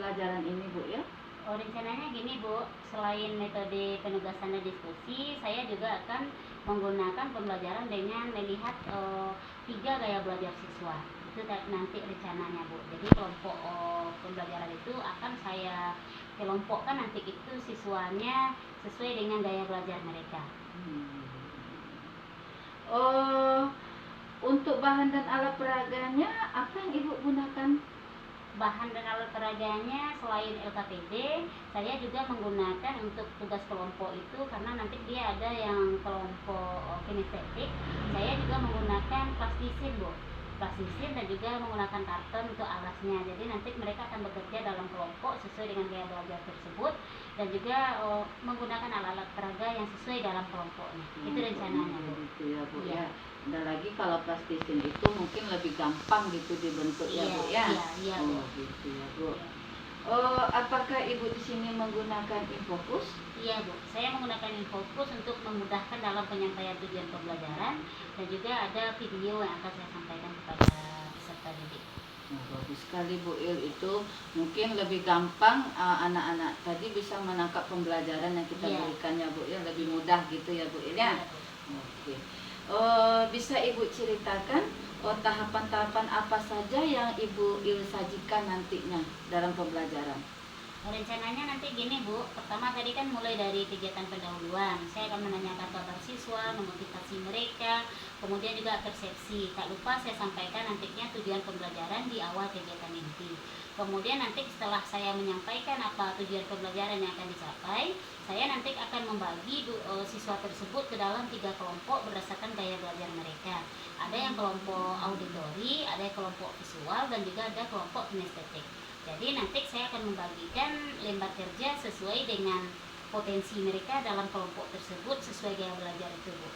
pelajaran ini Bu ya? Oh, rencananya gini Bu, selain metode penugasan dan diskusi, saya juga akan menggunakan pembelajaran dengan melihat 3 gaya belajar siswa. Itu nanti rencananya Bu. Jadi kelompok pembelajaran itu akan saya kelompokkan nanti itu siswanya sesuai dengan gaya belajar mereka. Oh, untuk bahan dan alat peraganya apa yang Ibu gunakan? Bahan dan alat peraganya selain LKPD, saya juga menggunakan untuk tugas kelompok itu karena nanti dia ada yang kelompok kinestetik. Saya juga menggunakan plastisin Bu, plastisin dan juga menggunakan karton untuk alasnya. Jadi nanti mereka akan bekerja dalam kelompok sesuai dengan gaya belajar tersebut dan juga menggunakan alat-alat peraga yang sesuai dalam kelompoknya. Itu rencananya Bu. Gitu ya Bu Iya. ya. Dan lagi kalau plastisin itu mungkin lebih gampang gitu dibentuk ya Bu ya. Iya, Bu. Oh gitu ya Bu. Oh, apakah Ibu di sini menggunakan infocus? Iya Bu, saya menggunakan infocus untuk memudahkan dalam penyampaian tujuan pembelajaran dan juga ada video yang akan saya sampaikan kepada peserta didik. Oh, bagus sekali Bu Il, itu mungkin lebih gampang anak-anak tadi bisa menangkap pembelajaran yang kita berikan ya Bu ya, lebih mudah gitu ya Bu Il ya. Oke. Bisa Ibu ceritakan tahapan-tahapan apa saja yang Ibu Il sajikan nantinya dalam pembelajaran? Rencananya nanti gini Bu, pertama tadi kan mulai dari kegiatan pendahuluan. Saya akan menanyakan kabar siswa, memotivasi mereka, kemudian juga persepsi. Tak lupa saya sampaikan nantinya tujuan pembelajaran di awal kegiatan inti. Kemudian nanti setelah saya menyampaikan apa tujuan pembelajaran yang akan dicapai, saya nanti akan membagi siswa tersebut ke dalam 3 kelompok berdasarkan gaya belajar mereka. Ada yang kelompok auditori, ada yang kelompok visual, dan juga ada kelompok kinestetik. Jadi nanti saya akan membagikan lembar kerja sesuai dengan potensi mereka dalam kelompok tersebut sesuai gaya belajar itu Bu.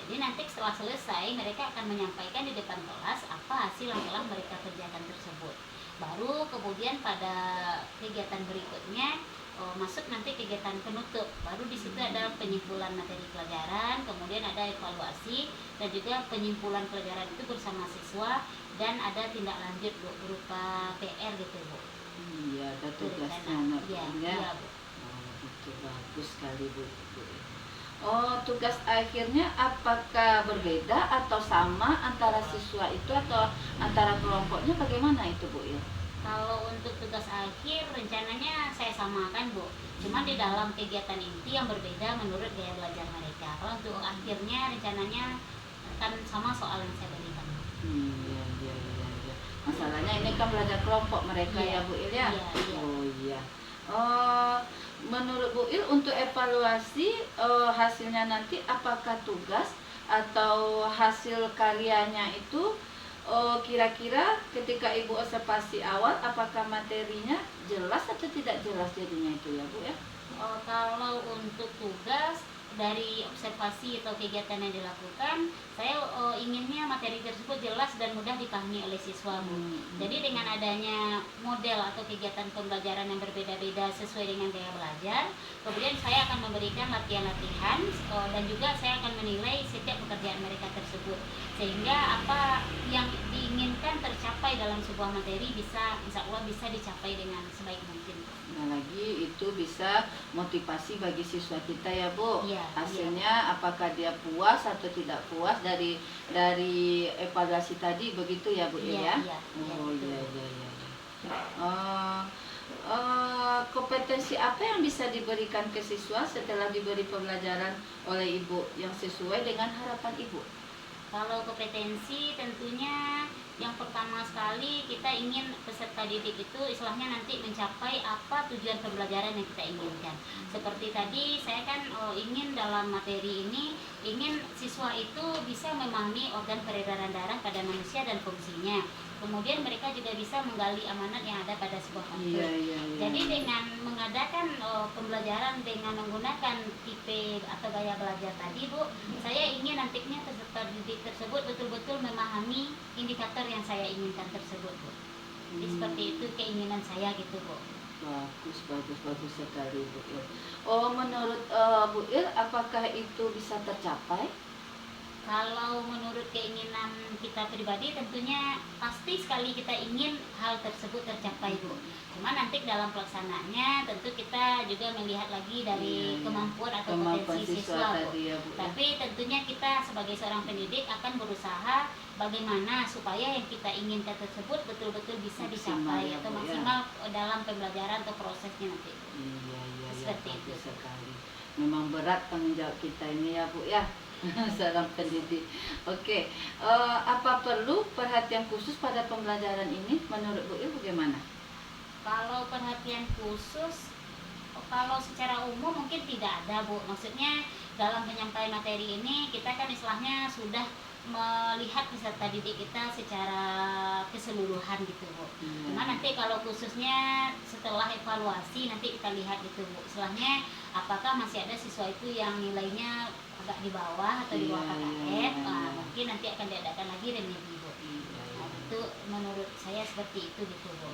Jadi nanti setelah selesai mereka akan menyampaikan di depan kelas apa hasil yang telah mereka kerjakan tersebut. Baru kemudian pada kegiatan berikutnya masuk nanti kegiatan penutup. Baru di situ ada penyimpulan materi pelajaran, kemudian ada evaluasi dan juga penyimpulan pelajaran itu bersama siswa dan ada tindak lanjut Bu berupa PR gitu Bu. Iya, ada tugasnya anak iya, Bu. Oh, itu bagus sekali Bu. Oh, tugas akhirnya apakah berbeda atau sama antara siswa itu atau antara kelompoknya, bagaimana itu Bu ya? Kalau untuk tugas akhir rencananya saya samakan Bu, cuma di dalam kegiatan inti yang berbeda menurut gaya belajar mereka. Kalau untuk akhirnya rencananya akan sama soal yang saya berikan. Iya. Masalahnya ini kan belajar kelompok mereka ya Bu Il ya? Iya. Oh iya. Menurut Bu Il untuk evaluasi hasilnya nanti apakah tugas atau hasil karyanya itu kira-kira ketika Ibu observasi awal apakah materinya jelas atau tidak jelas jadinya itu ya Bu ya? Kalau untuk tugas dari observasi atau kegiatan yang dilakukan, saya inginnya materi tersebut jelas dan mudah dipahami oleh siswa Bu. Jadi dengan adanya model atau kegiatan pembelajaran yang berbeda-beda sesuai dengan gaya belajar, kemudian saya akan memberikan latihan-latihan dan juga saya akan menilai setiap pekerjaan mereka tersebut, sehingga apa yang diinginkan tercapai dalam sebuah materi bisa insya Allah bisa dicapai dengan sebaik mungkin. Nah lagi itu bisa motivasi bagi siswa kita ya Bu. Iya, hasilnya apakah dia puas atau tidak puas dari evaluasi tadi begitu ya Bu ya? Oh iya. Kompetensi apa yang bisa diberikan ke siswa setelah diberi pembelajaran oleh Ibu yang sesuai dengan harapan Ibu? Kalau kompetensi tentunya yang pertama sekali kita ingin peserta didik itu istilahnya nanti mencapai apa tujuan pembelajaran yang kita inginkan. Seperti tadi saya kan ingin dalam materi ini ingin siswa itu bisa memahami organ peredaran darah pada manusia dan fungsinya. Kemudian mereka juga bisa menggali amanat yang ada pada sebuah konflik. Jadi dengan mengadakan pembelajaran dengan menggunakan tipe atau gaya belajar tadi Bu, saya ingin nantinya peserta didik tersebut betul-betul memahami indikator yang saya inginkan tersebut Bu. Jadi seperti itu keinginan saya gitu Bu. Bagus sekali Bu Il. Menurut Bu Il apakah itu bisa tercapai? Kalau menurut keinginan kita pribadi tentunya pasti sekali kita ingin hal tersebut tercapai Bu. Cuma nanti dalam pelaksanaannya tentu kita juga melihat lagi dari kemampuan atau potensi siswa Bu. tadi ya Bu. Tapi tentunya kita sebagai seorang pendidik akan berusaha bagaimana supaya yang kita inginkan tersebut betul-betul bisa Maksimal dicapai ya, atau Bu, ya. maksimal dalam pembelajaran atau prosesnya nanti Bu. Iya, Seperti bagus itu. sekali. Memang berat tanggung jawab kita ini ya Bu ya. Seorang pendidik. Oke, apa perlu perhatian khusus pada pembelajaran ini menurut Bu Il bagaimana? Kalau perhatian khusus, kalau secara umum mungkin tidak ada Bu. Maksudnya dalam penyampaian materi ini kita kan istilahnya sudah melihat peserta didik kita secara keseluruhan gitu Bu. Cuma nanti kalau khususnya setelah evaluasi nanti kita lihat gitu Bu. Istilahnya apakah masih ada siswa itu yang nilainya agak di bawah atau di bawah KKM, mungkin nanti akan diadakan lagi remedi Bu. Nah, itu menurut saya seperti itu gitu Bu.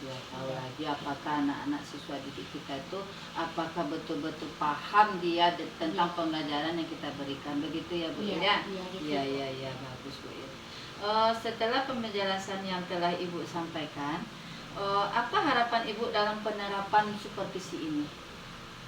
Biar tahu lagi apakah anak-anak siswa didik kita itu apakah betul-betul paham dia tentang pembelajaran yang kita berikan, begitu ya Bu Il ya? Gitu. Iya, bagus Bu Il. Setelah penjelasan yang telah Ibu sampaikan, apa harapan Ibu dalam penerapan supervisi ini?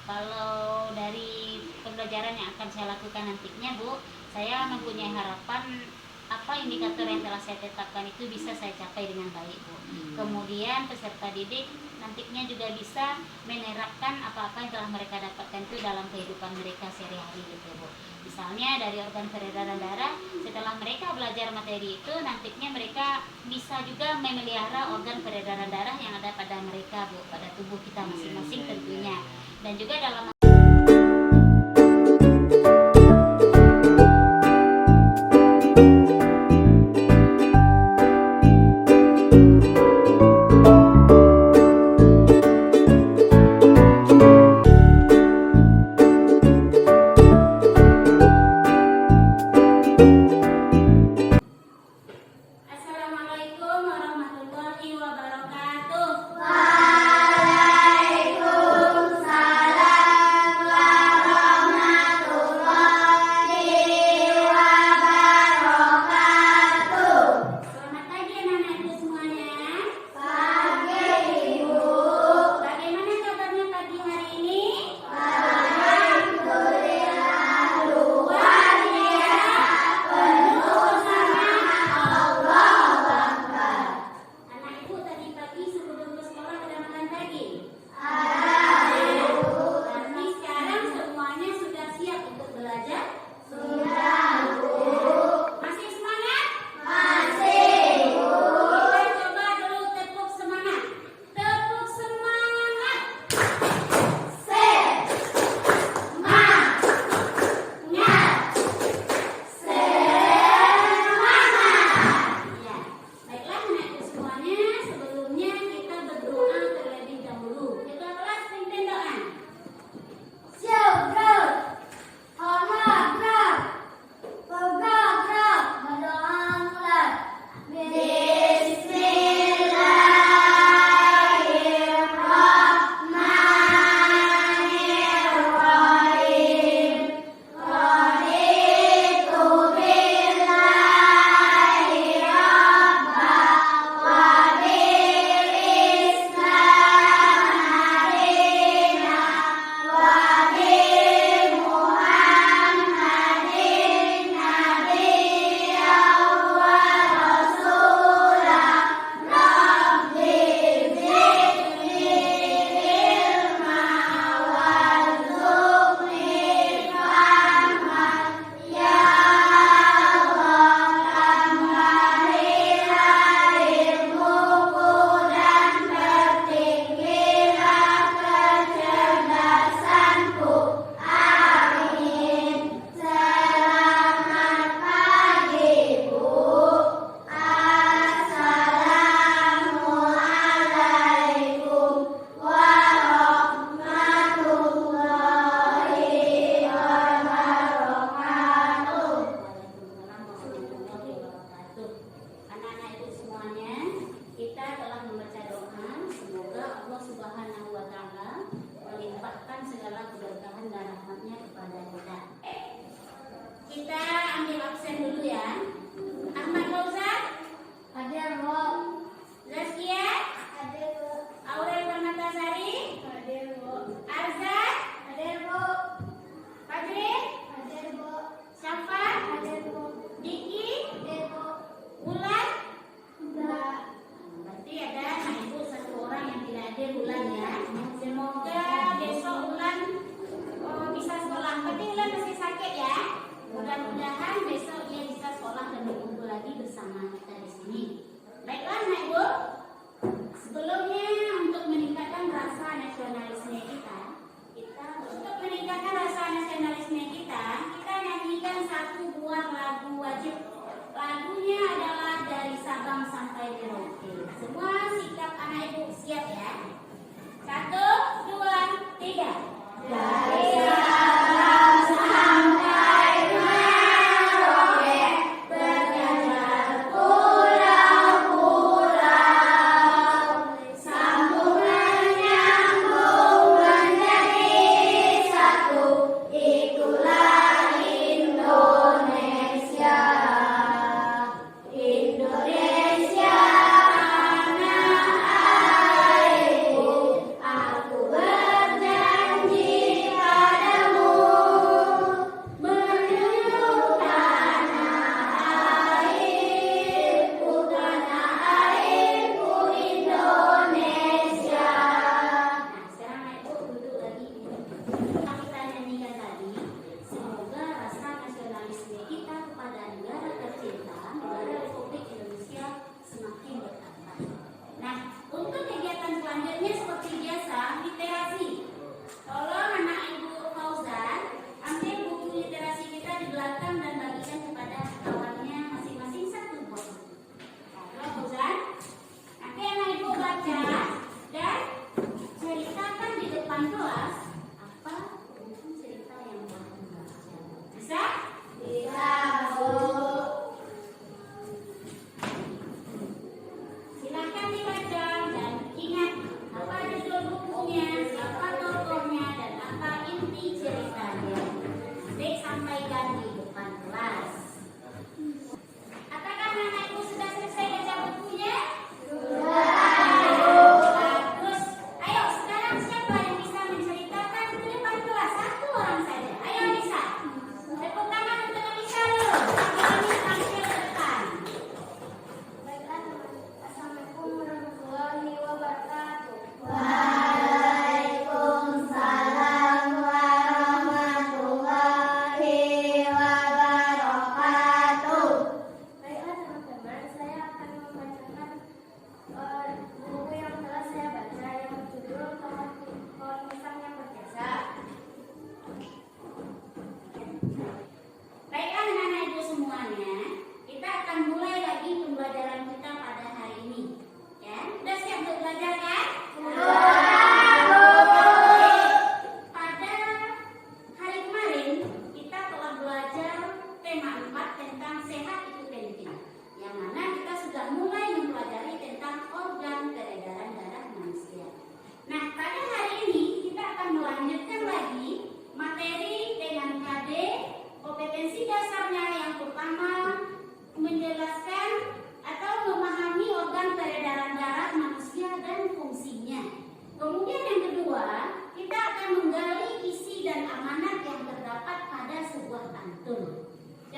Kalau dari pembelajaran yang akan saya lakukan nantinya Bu, saya mempunyai harapan apa indikator yang telah saya tetapkan itu bisa saya capai dengan baik Bu. Kemudian peserta didik nantinya juga bisa menerapkan apa-apa yang telah mereka dapatkan itu dalam kehidupan mereka sehari-hari gitu Bu. Misalnya dari organ peredaran darah, setelah mereka belajar materi itu nantinya mereka bisa juga memelihara organ peredaran darah yang ada pada mereka Bu, pada tubuh kita masing-masing tentunya. Dan juga dalam Assalamualaikum warahmatullahi wabarakatuh. Waalaikumsalam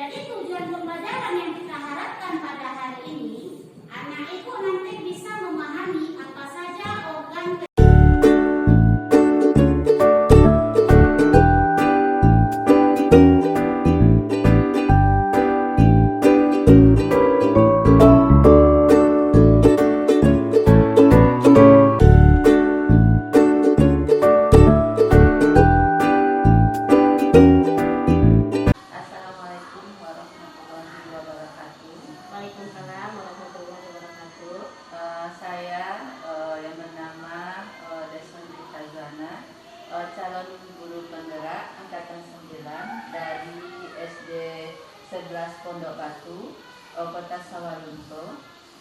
Jadi tujuan pembelajaran yang kita harapkan pada hari ini, anak itu nanti bisa memahami apa saja organ. Assalamualaikum warahmatullahi wabarakatuh. Waalaikumsalam warahmatullahi wabarakatuh. Saya yang bernama Desmond Tazana, calon guru penggerak angkatan 9 dari SD 11 Pondok Batu, Kota Sawalunto.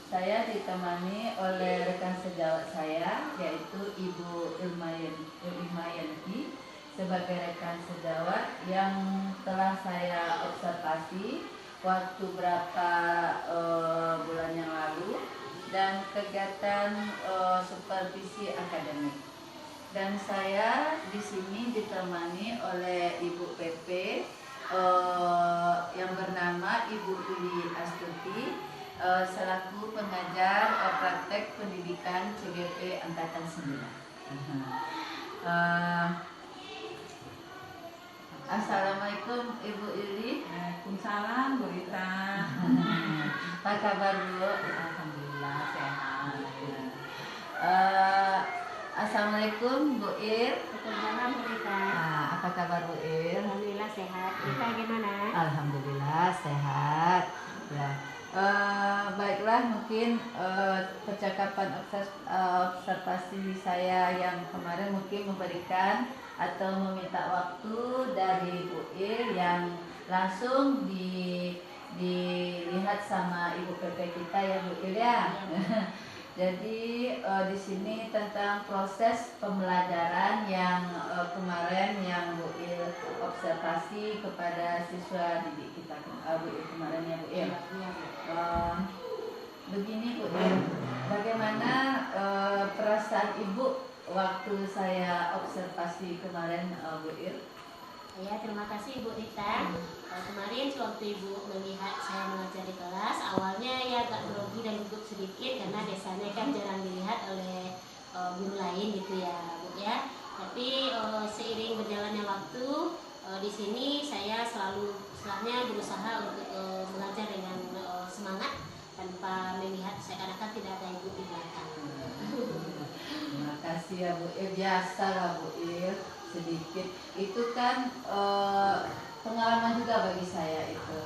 Saya ditemani oleh rekan sejawat saya, yaitu Ibu Ilmayanti, sebagai rekan sejawat yang telah saya observasi waktu berapa bulan yang lalu, dan kegiatan supervisi akademik. Dan saya di sini ditemani oleh Ibu PP yang bernama Ibu Uli Astuti, selaku pengajar praktek pendidikan CGP angkatan 9. Assalamualaikum Ibu Ili. Waalaikumsalam Bu Rita. Apa kabar Bu? Alhamdulillah sehat. Assalamualaikum Bu Il. Waalaikumsalam Bu Rita. Apa kabar Bu Il? Alhamdulillah sehat. Kita gimana? Alhamdulillah sehat. Ya. Baiklah, mungkin percakapan observasi saya yang kemarin mungkin memberikan atau meminta waktu dari Bu Il yang langsung dilihat sama Ibu PP kita ya Bu Il ya. Jadi di sini tentang proses pembelajaran yang kemarin yang Bu Il observasi kepada siswa didik kita Bu Il kemarin ya Bu Il. Begini Bu Il, bagaimana perasaan Ibu waktu saya observasi kemarin Bu Il? Ya, terima kasih Bu Rita. Kemarin sewaktu Ibu melihat saya mengajar di kelas, awalnya ya agak grogi dan gugup sedikit karena biasanya kan jarang dilihat oleh guru lain gitu ya Bu ya. Tapi seiring berjalannya waktu, di sini saya selalu setelahnya berusaha untuk mengajar dengan semangat tanpa melihat seakan-akan tidak ada ibu di belakang. Terima kasih ya Bu Il, biasa lah Bu Il, sedikit itu kan pengalaman juga bagi saya itu.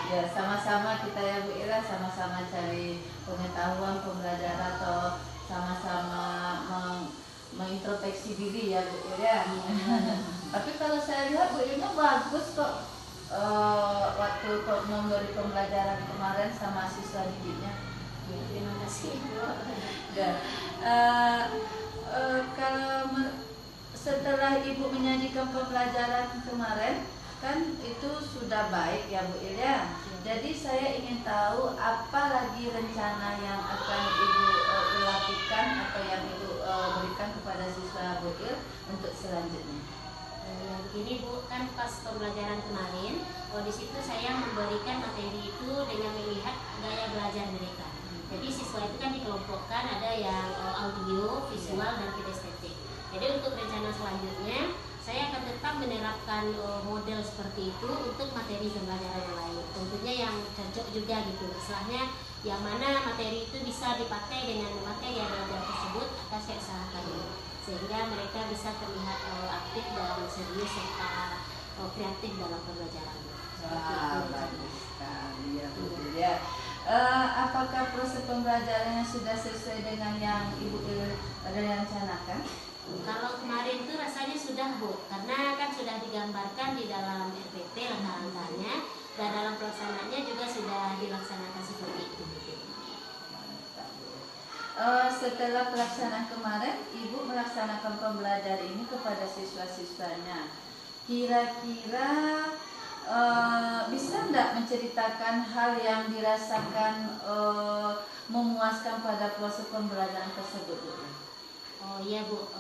Ya sama-sama kita ya Bu Il, sama-sama cari pengetahuan, pembelajaran atau sama-sama mengintrospeksi diri ya Bu Il ya. Tapi kalau saya lihat Bu Ilnya bagus kok waktu memberi pembelajaran kemarin sama siswa didiknya. Terima kasih Bu. Dan kalau setelah Ibu menyajikan pembelajaran kemarin kan itu sudah baik ya Bu Il ya. Jadi saya ingin tahu apa lagi rencana yang akan Ibu lakukan atau yang Ibu berikan kepada siswa Bu Il untuk selanjutnya. Ya begini Bu, kan pas pembelajaran kemarin, di situ saya memberikan materi itu dengan melihat gaya belajar mereka. Jadi siswa itu kan dikelompokkan, ada yang audio, visual, dan kinestetik. Jadi untuk rencana selanjutnya, saya akan tetap menerapkan model seperti itu untuk materi pembelajaran yang lain. Tentunya yang cocok juga gitu. Istilahnya yang mana materi itu bisa dipakai dengan memakai gaya belajar tersebut, akan saya usahakan dulu. Sehingga mereka bisa terlihat aktif dan serius serta kreatif dalam pembelajaran. Wah, bagus sekali ya Bu Il ya. Apakah proses pembelajarannya sudah sesuai dengan yang Ibu rencanakan? Kalau kemarin itu rasanya sudah Bu, karena kan sudah digambarkan di dalam RPP langkah-langkahnya dan dalam pelaksanaannya juga sudah dilaksanakan seperti itu. Setelah pelaksanaan kemarin, Ibu melaksanakan pembelajaran ini kepada siswa-siswanya. Kira-kira bisa enggak menceritakan hal yang dirasakan memuaskan pada proses pembelajaran tersebut? Oh iya Bu,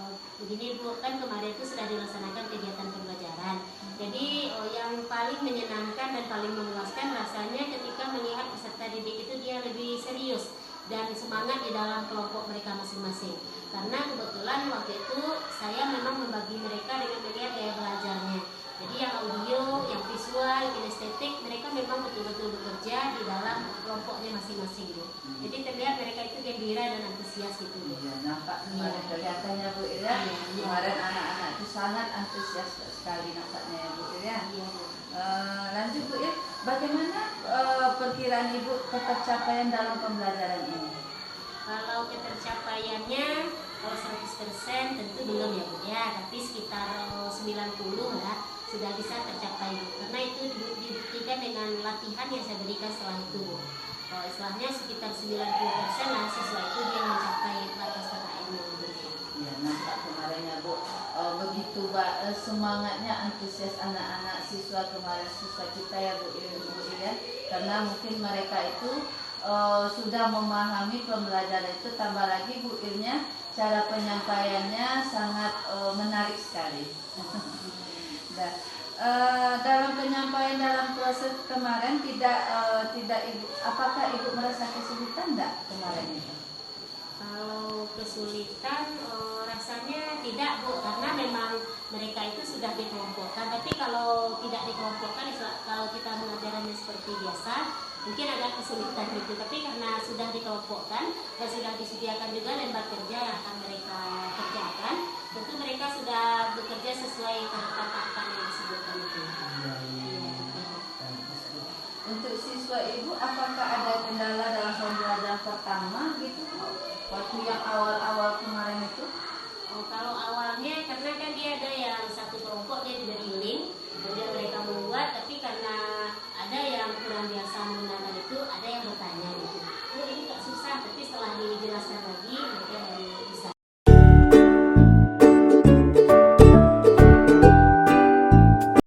begini Bu, kan kemarin itu sudah dilaksanakan kegiatan pembelajaran. Jadi yang paling menyenangkan dan paling memuaskan rasanya ketika melihat peserta didik itu dia lebih serius dan semangat di dalam kelompok mereka masing-masing. Karena kebetulan waktu itu saya memang membagi mereka dengan melihat gaya belajarnya. Jadi yang audio, yang visual, kinestetik, mereka memang betul-betul bekerja di dalam kelompoknya masing-masing Bu. Jadi terlihat mereka itu gembira dan antusias gitu Bu. Iya, nampak kemarin kelihatannya Bu ya. Kemarin anak-anak itu sangat antusias sekali nampaknya ya Bu ya. Iya Bu. Lanjut Bu ya, bagaimana perkiraan Ibu ketercapaian dalam pembelajaran ini? Kalau ketercapaiannya, kalau 100% tentu belum ya Bu ya, tapi sekitar 90 lah sudah bisa tercapai Bu. Karena itu dibuktikan dengan latihan yang saya berikan setelah itu Bu. Istilahnya sekitar 90% lah siswa itu dia mencapai batas KKM yang diberikan. Ya, nampak kemarin ya Bu, begitu semangatnya, antusias anak-anak siswa kemarin, siswa kita ya Bu ya, karena mungkin mereka itu sudah memahami pembelajaran itu, tambah lagi Bu Ilnya cara penyampaiannya sangat menarik sekali. Nah, dalam penyampaian dalam proses kemarin tidak Ibu, apakah Ibu merasa kesulitan enggak kemarin itu? Kalau kesulitan rasanya tidak Bu, karena memang mereka itu sudah dikelompokkan. Tapi kalau tidak dikelompokkan, kalau kita mengajarannya seperti biasa, mungkin agak kesulitan gitu. Tapi karena sudah dikelompokkan dan sudah disediakan juga lembar kerja yang akan mereka kerjakan, tentu mereka sudah bekerja sesuai tahapan-tahapan yang disebutkan itu. Untuk siswa Ibu, apakah ada kendala dalam pembelajaran pertama gitu Bu? Waktu yang awal